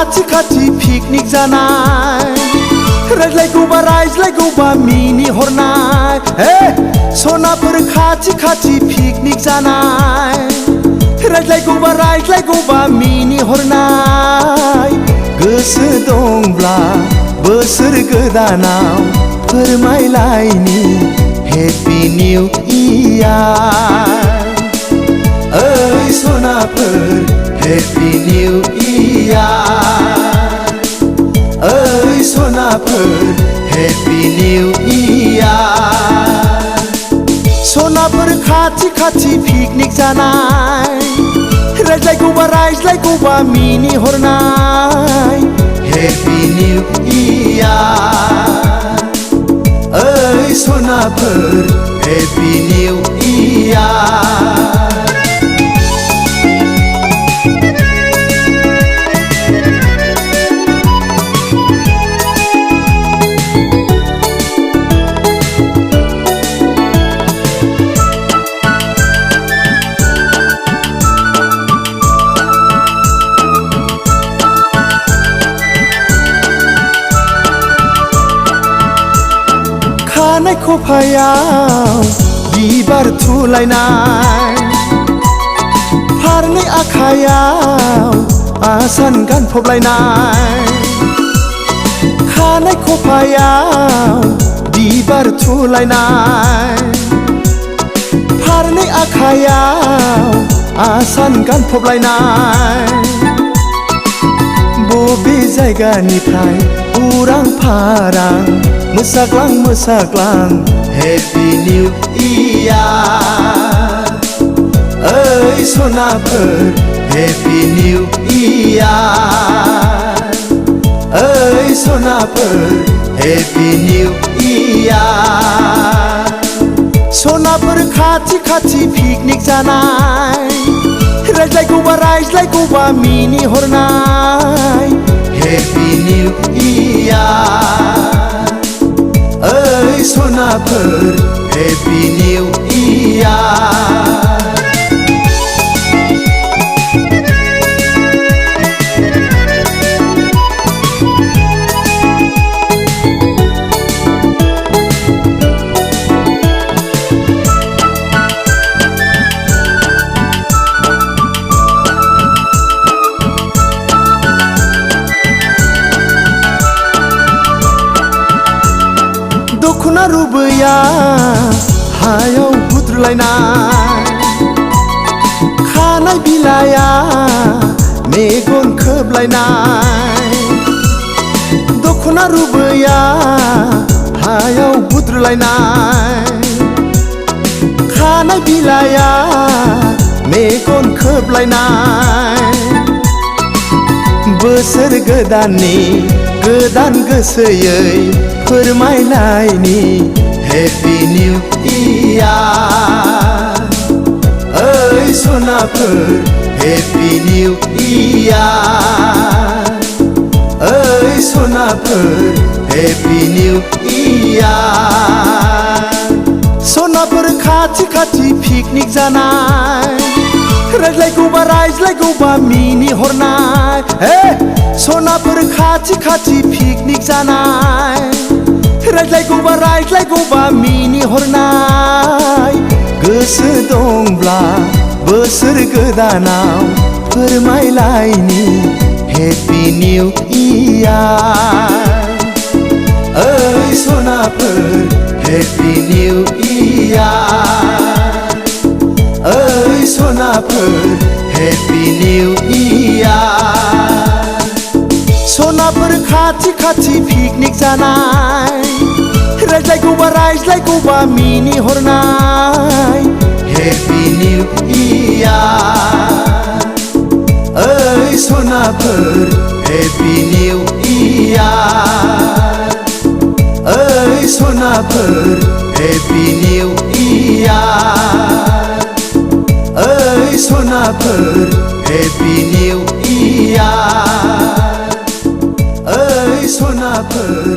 खाथि खाथि पिकनिक जानाय रायज्लायगौबा मिनि हरनाय सनाफोर खाथि खाथि पिकनिक जानाय रायज्लायगौबा मिनि हरनाय गोसो दंब्ला बोसोर गोदानाव फोरमायलायनि हेपि निउ इयार ओइ सनाफोर हेपि निउ इयार ओइ सनाफोर हेपि निउ इयार सनाफोर खाथि खाथि पिकनिक जानाय रायज्लायगौबा मिनि हरनाय हेपि निउ इयार ओइ सनाफोर हेपि निउ इयार खानाय खफायाव बिबार थुलायनाय फारनै आखायाव आसान गानफबलायनाय खानाय खफायाव बिबार थुलायनाय फारनै आखायाव आसान गानफबलायनाय बबे जायगानिफ्राय उरां फारां मोसाग्लां हेपि निउ इयार ओइ सनाफोर हेपि निउ इयार ओइ सनाफोर हेपि निउ इयार सनाफोर खाथि खाथि पिकनिक जानाय रायज्लायगौबा मिनि हरनाय हेपि निउ इयार ओइ सनाफोर हेपि निउ इयार दखना रुबैया हायाव हुद्रुलायनाय खानाय बिलाया मेगन खोबलायनाय दखना रुबैया हायाव हुद्रुलायनाय खानाय बिलाया मेगन खोबलायनाय बोसोर गोदाननि गोदान गोसोयै फोरमायलायनि हेपि निउ इयार ओइ सनाफोर हेपि निउ इयार ओइ सनाफोर हेपि निउ इयार सनाफोर खाथि खाथि पिकनिक जानाय रायज्लायगौबा मिनि हरनाय सनाफोर खाथि खाथि पिकनिक जानाय रायज्लायगौबा मिनि हरनाय गोसो दंब्ला बोसोर गोदानाव फोरमायलायनि हेपि निउ इयार ओइ सनाफोर हेपि निउ इयार ओइ सनाफोर हेपि निउ इयार सनाफोर खाथि खाथि पिकनिक जानाय रायज्लायगौबा मिनि हरनाय हेपि निउ इयार ओइ सनाफोर हेपि निउ इयार ओइ सनाफोर हेपि निउ इयार ओइ सनाफोर हेपि निउ इयार ओइ सनाफोर